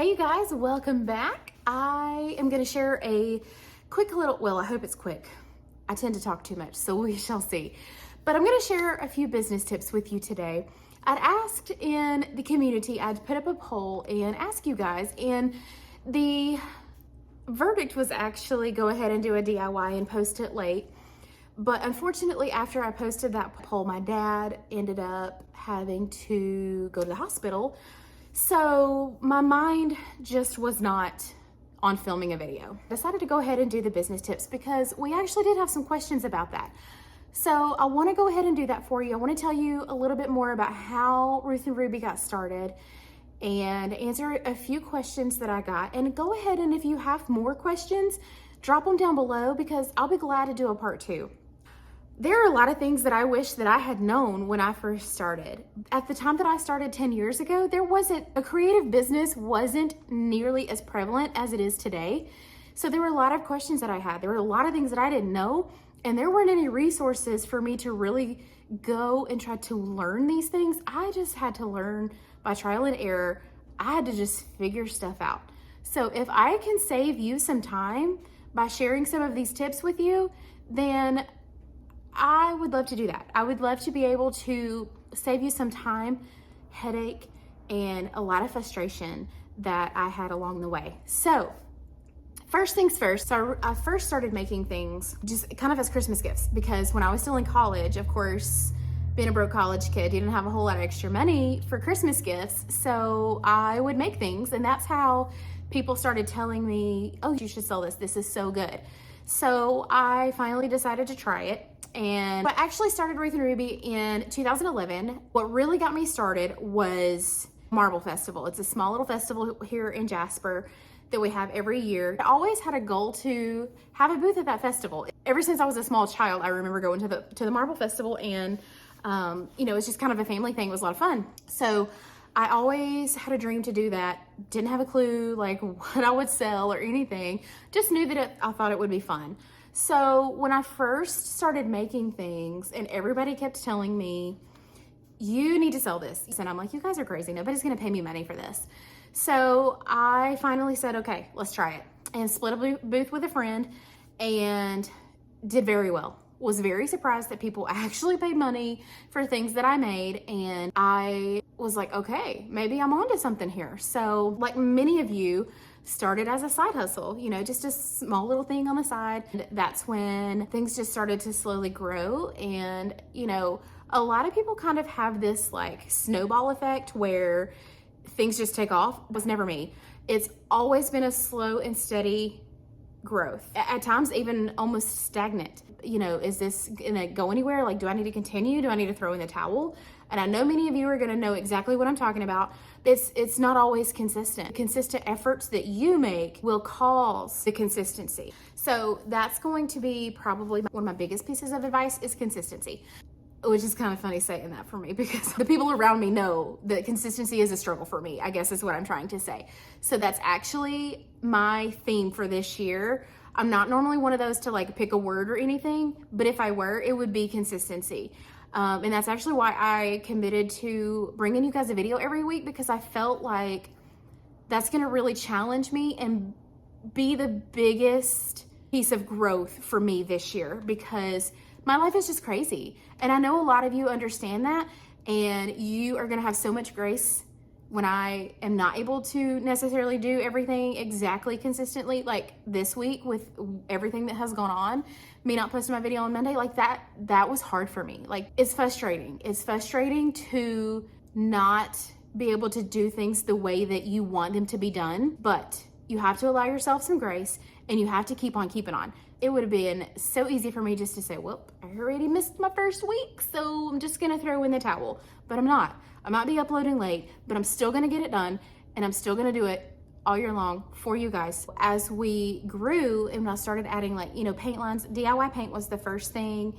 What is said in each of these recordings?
Hey you guys, welcome back. I am going to share a quick little, well, I hope it's quick. I tend to talk too much, so we shall see. But I'm going to share a few business tips with you today. I'd asked in the community, I'd put up a poll and ask you guys, and the verdict was actually go ahead and do a DIY and post it late. But unfortunately, after I posted that poll, my dad ended up having to go to the hospital. So my mind just was not on filming a video. I decided to go ahead and do the business tips because we actually did have some questions about that. So I want to go ahead and do that for you. I want to tell you a little bit more about how Ruth and Ruby got started and answer a few questions that I got. And go ahead, and if you have more questions, drop them down below because I'll be glad to do a part 2. There are a lot of things that I wish that I had known when I first started. At the time that I started 10 years ago, a creative business wasn't nearly as prevalent as it is today. So there were a lot of questions that I had. There were a lot of things that I didn't know, and there weren't any resources for me to really go and try to learn these things. I just had to learn by trial and error. I had to just figure stuff out. So if I can save you some time by sharing some of these tips with you, then I would love to do that. I would love to be able to save you some time, headache, and a lot of frustration that I had along the way. So first things first, I first started making things just kind of as Christmas gifts because when I was still in college, of course, being a broke college kid, you didn't have a whole lot of extra money for Christmas gifts. So I would make things, and that's how people started telling me, oh, you should sell this. This is so good. So I finally decided to try it. And I actually started Ruth and Ruby in 2011. What really got me started was Marble Festival. It's a small little festival here in Jasper that we have every year. I always had a goal to have a booth at that festival. Ever since I was a small child, I remember going to the Marble Festival, and it's just kind of a family thing. It was a lot of fun. So I always had a dream to do that. Didn't have a clue like what I would sell or anything. Just knew that I thought it would be fun. So when I first started making things and everybody kept telling me, you need to sell this. And I'm like, you guys are crazy. Nobody's gonna pay me money for this. So I finally said, okay, let's try it. And split a booth with a friend and did very well. Was very surprised that people actually paid money for things that I made. And I was like, okay, maybe I'm onto something here. So like many of you, started as a side hustle, just a small little thing on the side. And that's when things just started to slowly grow. And, a lot of people kind of have this like snowball effect where things just take off. It was never me. It's always been a slow and steady growth. At times, even almost stagnant. Is this gonna go anywhere? Like, do I need to continue? Do I need to throw in the towel? And I know many of you are gonna know exactly what I'm talking about. It's not always consistent. Consistent efforts that you make will cause the consistency. So that's going to be probably one of my biggest pieces of advice is consistency. Which is kind of funny saying that for me because the people around me know that consistency is a struggle for me, I guess is what I'm trying to say. So that's actually my theme for this year. I'm not normally one of those to like pick a word or anything, but if I were, it would be consistency. And that's actually why I committed to bringing you guys a video every week because I felt like that's gonna really challenge me and be the biggest piece of growth for me this year because my life is just crazy. And I know a lot of you understand that, and you are gonna have so much grace when I am not able to necessarily do everything exactly consistently, like this week with everything that has gone on, me not posting my video on Monday, like that was hard for me. Like, it's frustrating. It's frustrating to not be able to do things the way that you want them to be done, but you have to allow yourself some grace and you have to keep on keeping on. It would have been so easy for me just to say, well, I already missed my first week, so I'm just gonna throw in the towel. But I'm not. I might be uploading late, but I'm still gonna get it done, and I'm still gonna do it all year long for you guys. As we grew and I started adding paint lines, DIY paint was the first thing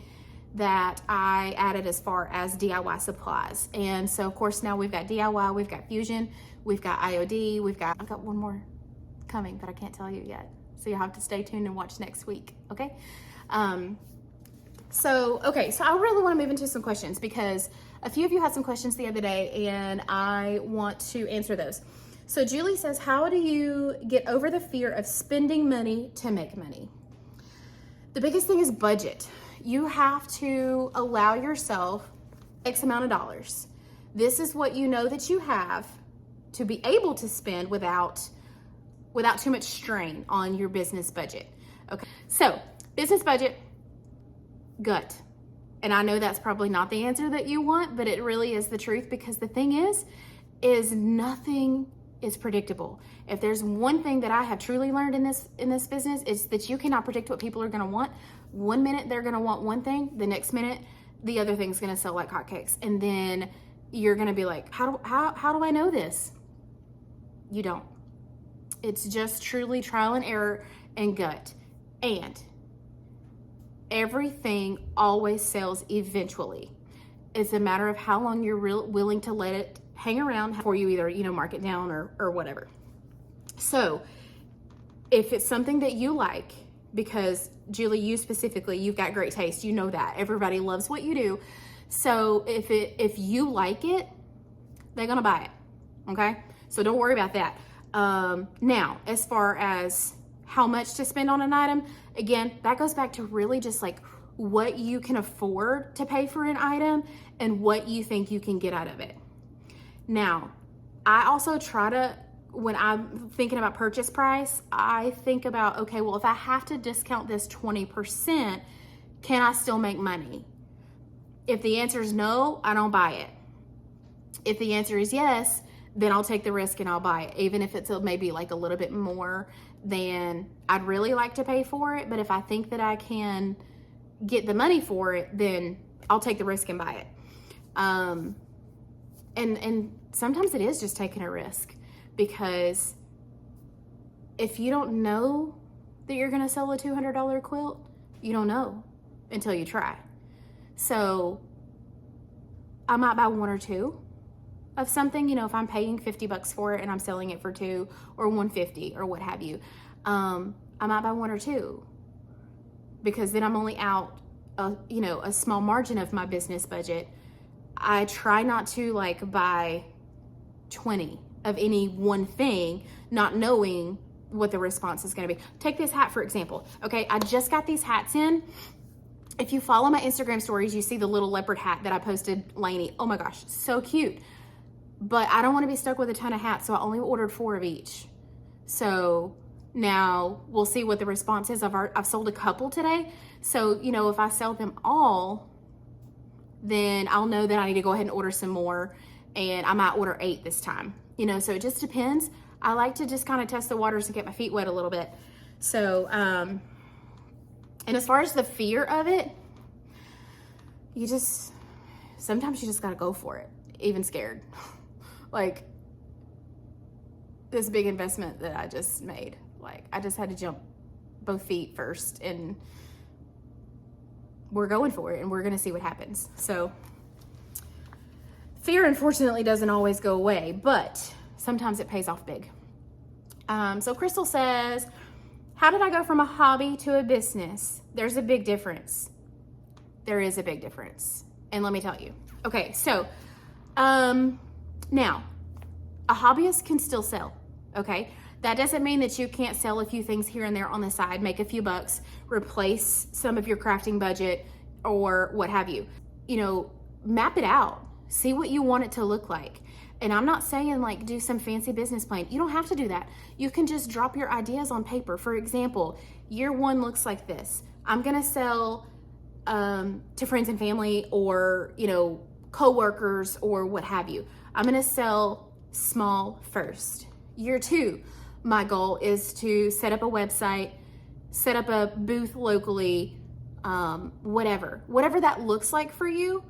that I added as far as DIY supplies. And so of course now we've got DIY, we've got Fusion, we've got IOD, I've got one more coming, but I can't tell you yet. So you'll have to stay tuned and watch next week, okay? So I really want to move into some questions because a few of you had some questions the other day and I want to answer those. So Julie says, how do you get over the fear of spending money to make money? The biggest thing is budget. You have to allow yourself X amount of dollars. This is what you know that you have to be able to spend without too much strain on your business budget. Okay, so business budget, gut. And I know that's probably not the answer that you want, but it really is the truth, because the thing is nothing is predictable. If there's one thing that I have truly learned in this business, it's that you cannot predict what people are going to want. One minute they're going to want one thing, the next minute the other thing's going to sell like hotcakes, and then you're going to be like, how do I know this? You don't. It's just truly trial and error and gut. And everything always sells eventually. It's a matter of how long you're willing to let it hang around before you either, mark it down or whatever. So if it's something that you like, because Julie, you specifically, you've got great taste. You know that. Everybody loves what you do. So if you like it, they're going to buy it. Okay? So don't worry about that. Now, as far as how much to spend on an item, again, that goes back to really just like what you can afford to pay for an item and what you think you can get out of it. Now, I also try to, when I'm thinking about purchase price, I think about, okay, well, if I have to discount this 20%, can I still make money? If the answer is no, I don't buy it. If the answer is yes, then I'll take the risk and I'll buy it, even if it's maybe like a little bit more than I'd really like to pay for it. But if I think that I can get the money for it, then I'll take the risk and buy it. And sometimes it is just taking a risk, because if you don't know that you're going to sell a $200 quilt, you don't know until you try. So I might buy one or two of something, if I'm paying $50 for it and I'm selling it for $2 or $150 or what have you. I might buy one or two, because then I'm only out a small margin of my business budget. I try not to buy 20 of any one thing, not knowing what the response is going to be. Take this hat, for example. Okay, I just got these hats in. If you follow my Instagram stories, you see the little leopard hat that I posted, Lainey. Oh my gosh, so cute. But I don't want to be stuck with a ton of hats, so I only ordered 4 of each. So now we'll see what the response is. I've sold a couple today. So, if I sell them all, then I'll know that I need to go ahead and order some more, and I might order 8 this time. So it just depends. I like to just kind of test the waters and get my feet wet a little bit. So, and as far as the fear of it, sometimes you just got to go for it, even scared. Like this big investment that I just made, I just had to jump both feet first, and we're going for it, and we're going to see what happens. So fear, unfortunately, doesn't always go away, but sometimes it pays off big. So Crystal says, how did I go from a hobby to a business? There's a big difference. There is a big difference. And let me tell you. Okay, so now, a hobbyist can still sell, okay? That doesn't mean that you can't sell a few things here and there on the side, make a few bucks, replace some of your crafting budget or what have you. Map it out. See what you want it to look like. And I'm not saying do some fancy business plan. You don't have to do that. You can just drop your ideas on paper. For example, year 1 looks like this. I'm gonna sell to friends and family, or co-workers or what have you. I'm gonna sell small first. Year 2, my goal is to set up a website, set up a booth locally, whatever that looks like for you,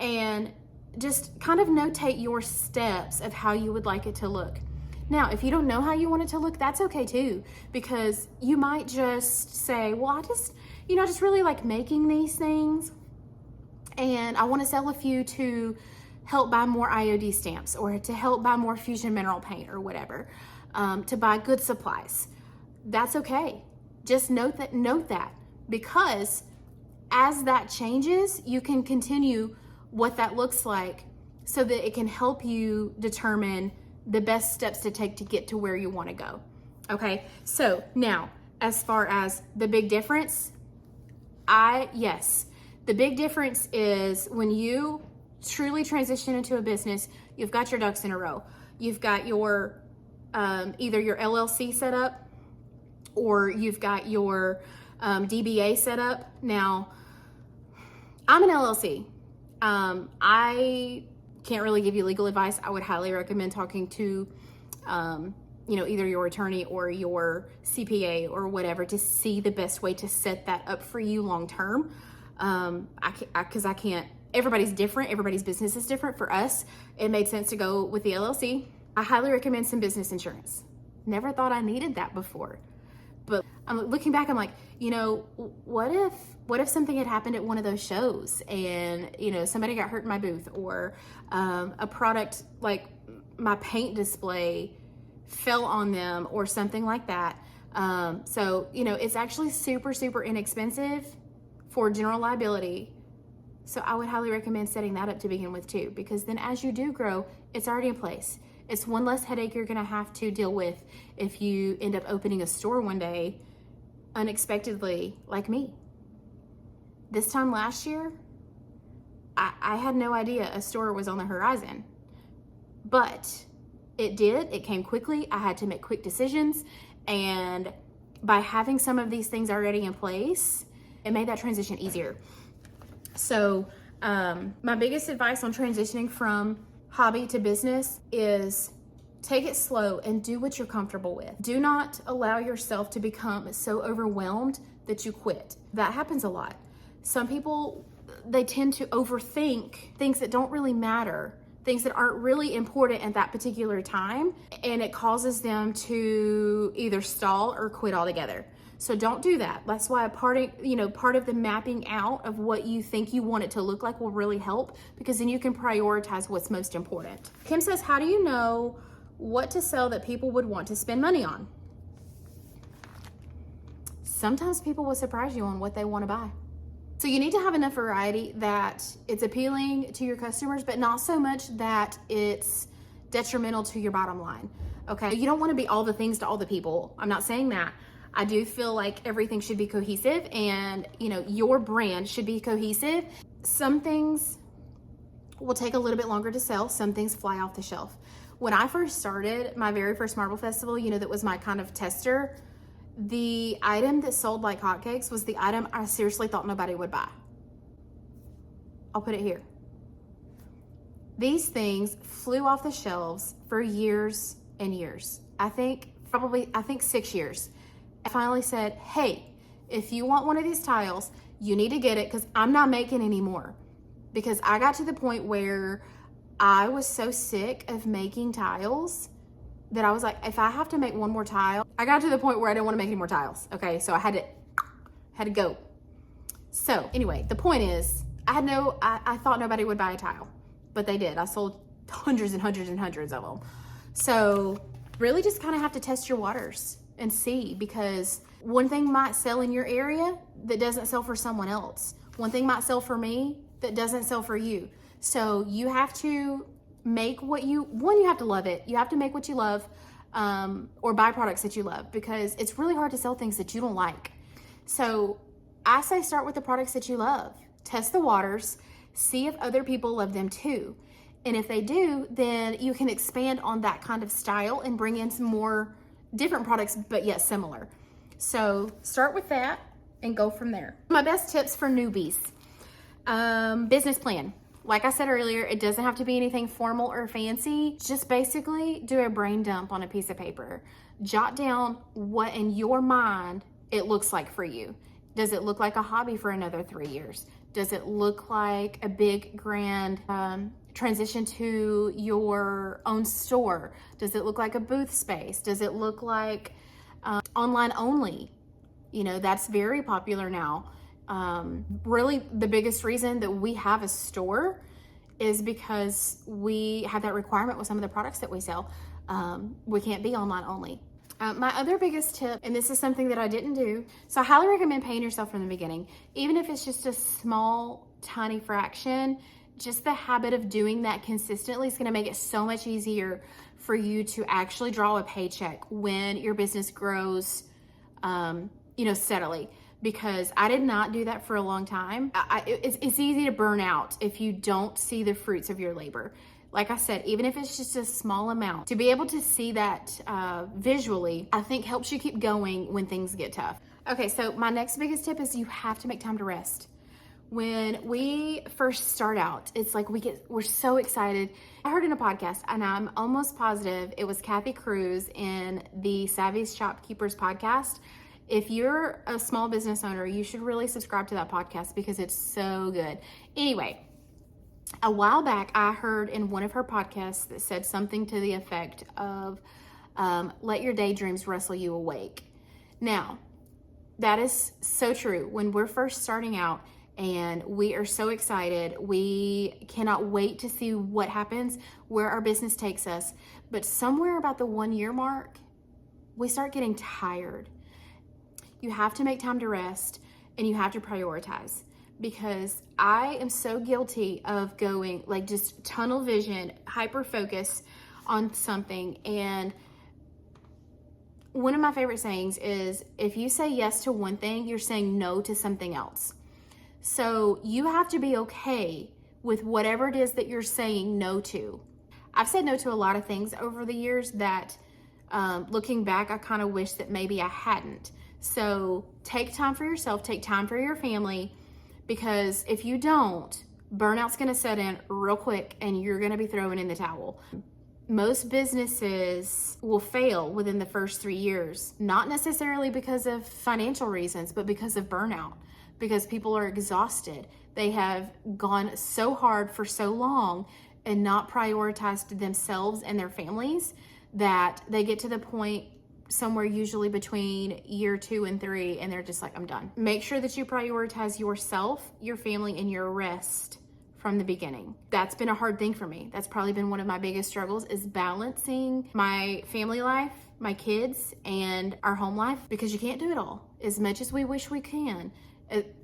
and just kind of notate your steps of how you would like it to look. Now, if you don't know how you want it to look, that's okay too, because you might just say, well, I just really like making these things, and I want to sell a few to help buy more IOD stamps, or to help buy more fusion mineral paint, or whatever, to buy good supplies. That's okay. Just note that, because as that changes, you can continue what that looks like, so that it can help you determine the best steps to take to get to where you want to go. Okay, so now as far as the big difference, yes, the big difference is when you truly transition into a business, you've got your ducks in a row. You've got your either your LLC set up or you've got your DBA set up. Now, I'm an LLC. I can't really give you legal advice. I would highly recommend talking to either your attorney or your CPA or whatever to see the best way to set that up for you long term. Because I can't, everybody's different. Everybody's business is different. For us, it made sense to go with the LLC. I highly recommend some business insurance. Never thought I needed that before. But I'm looking back, I'm like, what if something had happened at one of those shows and, somebody got hurt in my booth, or a product like my paint display fell on them or something like that. So it's actually super, super inexpensive for general liability. So I would highly recommend setting that up to begin with too, because then as you do grow, it's already in place. It's one less headache you're gonna have to deal with if you end up opening a store one day unexpectedly, like me. This time last year, I had no idea a store was on the horizon, but it did. It came quickly. I had to make quick decisions, and by having some of these things already in place, it made that transition easier. So my biggest advice on transitioning from hobby to business is take it slow and do what you're comfortable with. Do not allow yourself to become so overwhelmed that you quit. That happens a lot. Some people, they tend to overthink things that don't really matter, things that aren't really important at that particular time, and it causes them to either stall or quit altogether. So don't do that. That's why part of the mapping out of what you think you want it to look like will really help, because then you can prioritize what's most important. Kim says, how do you know what to sell that people would want to spend money on? Sometimes people will surprise you on what they want to buy. So you need to have enough variety that it's appealing to your customers, but not so much that it's detrimental to your bottom line. Okay, you don't want to be all the things to all the people. I'm not saying that. I do feel like everything should be cohesive, and your brand should be cohesive. Some things will take a little bit longer to sell. Some things fly off the shelf. When I first started my very first Marble Festival, that was my kind of tester, the item that sold like hotcakes was the item I seriously thought nobody would buy. I'll put it here. These things flew off the shelves for years and years. I think 6 years. I finally said, hey, if you want one of these tiles, you need to get it, because I'm not making any more. Because I got to the point where I was so sick of making tiles that I was like, if I have to make one more tile, I got to the point where I didn't want to make any more tiles. Okay, so I had to go. So anyway, the point is, I thought nobody would buy a tile, but they did. I sold hundreds and hundreds and hundreds of them. So really just kind of have to test your waters and see, because one thing might sell in your area that doesn't sell for someone else. One thing might sell for me that doesn't sell for you. So you have to make you have to love it. You have to make what you love, or buy products that you love, because it's really hard to sell things that you don't like. So I say start with the products that you love. Test the waters, see if other people love them too. And if they do, then you can expand on that kind of style and bring in some more different products, but yet similar. So start with that and go from there. My best tips for newbies. Business plan. Like I said earlier, it doesn't have to be anything formal or fancy. Just basically do a brain dump on a piece of paper. Jot down what in your mind it looks like for you. Does it look like a hobby for another 3 years? Does it look like a big, grand transition to your own store? Does it look like a booth space? Does it look like online only? That's very popular now. Really, the biggest reason that we have a store is because we have that requirement with some of the products that we sell. We can't be online only. My other biggest tip, and this is something that I didn't do, so I highly recommend paying yourself from the beginning. Even if it's just a small, tiny fraction, just the habit of doing that consistently is going to make it so much easier for you to actually draw a paycheck when your business grows, steadily. Because I did not do that for a long time. It's easy to burn out if you don't see the fruits of your labor. Like I said, even if it's just a small amount, to be able to see that visually, I think helps you keep going when things get tough. Okay, so my next biggest tip is you have to make time to rest. When we first start out, it's like we're so excited. I heard in a podcast, and I'm almost positive it was Kathy Cruz in the Savvy Shopkeepers podcast. If you're a small business owner, you should really subscribe to that podcast because it's so good. Anyway, a while back, I heard in one of her podcasts that said something to the effect of, let your daydreams wrestle you awake. Now, that is so true. When we're first starting out and we are so excited, we cannot wait to see what happens, where our business takes us. But somewhere about the 1 year mark, we start getting tired. You have to make time to rest and you have to prioritize, because I am so guilty of going like just tunnel vision, hyper focus on something. And one of my favorite sayings is, if you say yes to one thing, you're saying no to something else. So you have to be okay with whatever it is that you're saying no to. I've said no to a lot of things over the years that, looking back, I kind of wish that maybe I hadn't. So take time for yourself, take time for your family, because if you don't, burnout's gonna set in real quick and you're gonna be throwing in the towel. Most businesses will fail within the first 3 years, not necessarily because of financial reasons, but because of burnout, because people are exhausted. They have gone so hard for so long and not prioritized themselves and their families that they get to the point somewhere usually between year 2 and 3 and they're just like, I'm done. Make sure that you prioritize yourself, your family, and your rest from the beginning. That's been a hard thing for me. That's probably been one of my biggest struggles, is balancing my family life, my kids, and our home life, because you can't do it all as much as we wish we can.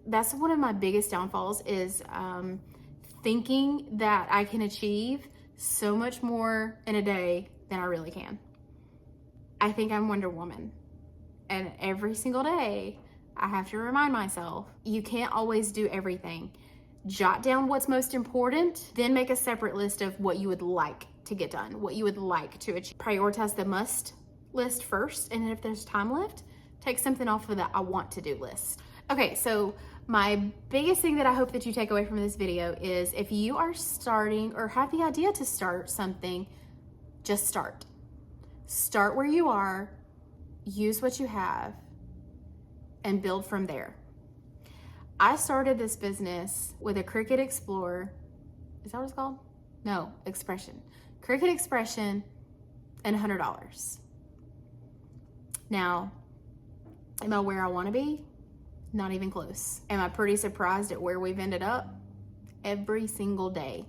That's one of my biggest downfalls, is thinking that I can achieve so much more in a day than I really can. I think I'm Wonder Woman, and every single day I have to remind myself, you can't always do everything. Jot down what's most important, then make a separate list of what you would like to get done, what you would like to achieve. Prioritize the must list first, and then if there's time left, take something off of the I want to do list. Okay, so my biggest thing that I hope that you take away from this video is, if you are starting or have the idea to start something, just start. Start where you are, use what you have, and build from there. I started this business with a Cricut Explorer. Is that what it's called? No, Expression. Cricut Expression and $100. Now, am I where I want to be? Not even close. Am I pretty surprised at where we've ended up? Every single day.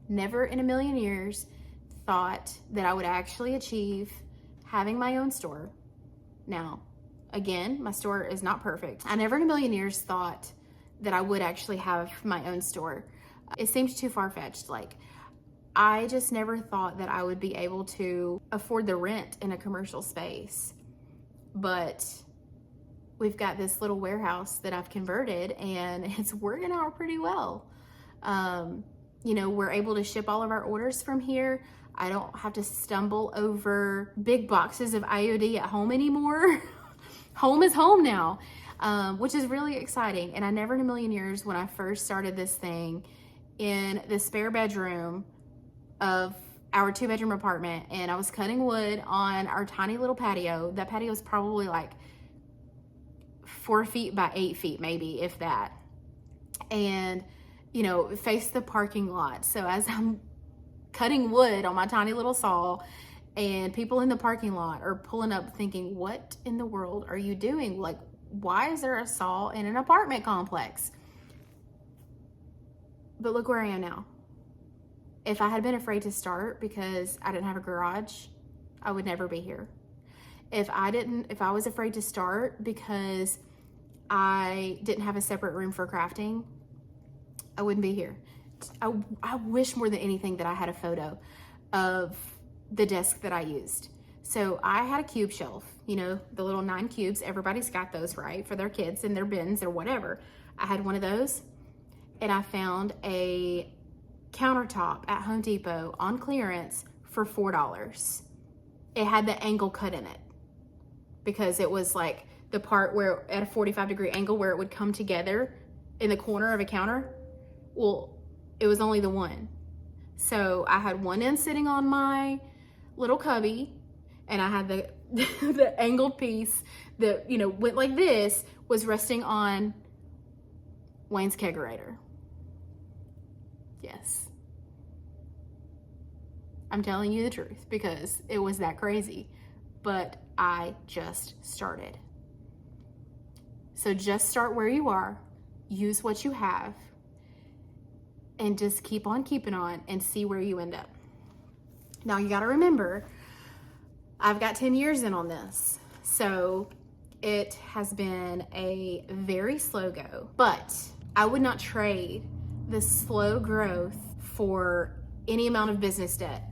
Never in a million years thought that I would actually achieve having my own store. Now, again, my store is not perfect. I never in a million years thought that I would actually have my own store. It seemed too far-fetched. Like, I just never thought that I would be able to afford the rent in a commercial space. But we've got this little warehouse that I've converted, and it's working out pretty well. We're able to ship all of our orders from here. I don't have to stumble over big boxes of IOD at home anymore. Home is home now, which is really exciting. And I never in a million years, when I first started this thing in the spare bedroom of our 2-bedroom apartment, and I was cutting wood on our tiny little patio. That patio is probably like 4 feet by 8 feet, maybe, if that. And, face the parking lot. So as I'm cutting wood on my tiny little saw, and people in the parking lot are pulling up thinking, what in the world are you doing? Like, why is there a saw in an apartment complex? But look where I am now. If I had been afraid to start because I didn't have a garage, I would never be here. If I was afraid to start because I didn't have a separate room for crafting, I wouldn't be here. I wish more than anything that I had a photo of the desk that I used. So I had a cube shelf, you know, the little 9 cubes. Everybody's got those, right? For their kids and their bins or whatever. I had one of those, and I found a countertop at Home Depot on clearance for $4. It had the angle cut in it because it was like the part where at a 45-degree angle where it would come together in the corner of a counter. Well, it was only the one. So I had one end sitting on my little cubby, and I had the the angled piece that, you know, went like this, was resting on Wayne's kegerator. Yes. I'm telling you the truth because it was that crazy, but I just started. So just start where you are, use what you have, and just keep on keeping on and see where you end up. Now you gotta remember, I've got 10 years in on this, so it has been a very slow go, but I would not trade the slow growth for any amount of business debt.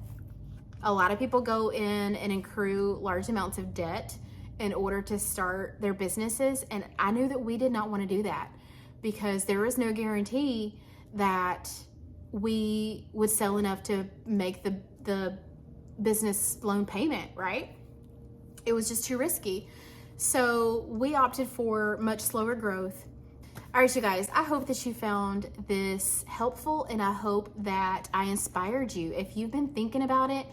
A lot of people go in and accrue large amounts of debt in order to start their businesses, and I knew that we did not want to do that because there was no guarantee that we would sell enough to make the business loan payment, right? It was just too risky. So we opted for much slower growth. All right, you guys, I hope that you found this helpful, and I hope that I inspired you. If you've been thinking about it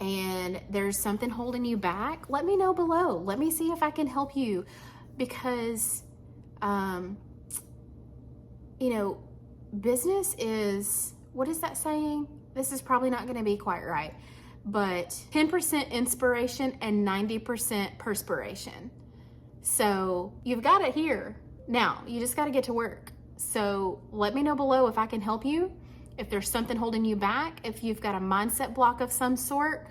and there's something holding you back, let me know below. Let me see if I can help you because, you know, business is, what is that saying? This is probably not going to be quite right, but 10% inspiration and 90% perspiration. So you've got it here. Now you just got to get to work. So let me know below if I can help you. If there's something holding you back, if you've got a mindset block of some sort,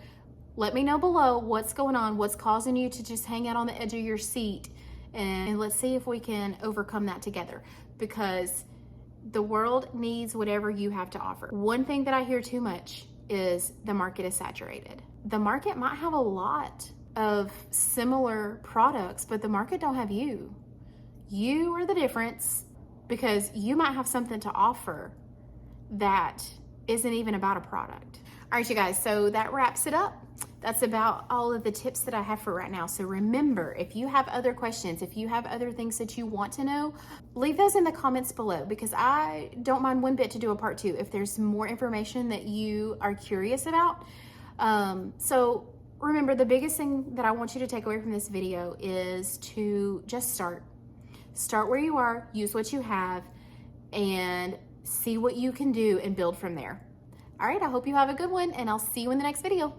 let me know below what's going on, what's causing you to just hang out on the edge of your seat, and let's see if we can overcome that together because the world needs whatever you have to offer. One thing that I hear too much is the market is saturated. The market might have a lot of similar products, but the market don't have you. You are the difference because you might have something to offer that isn't even about a product. All right, you guys, so that wraps it up. That's about all of the tips that I have for right now. So remember, if you have other questions, if you have other things that you want to know, leave those in the comments below because I don't mind one bit to do a part 2 if there's more information that you are curious about. So remember, the biggest thing that I want you to take away from this video is to just start. Start where you are, use what you have, and see what you can do and build from there. All right, I hope you have a good one, and I'll see you in the next video.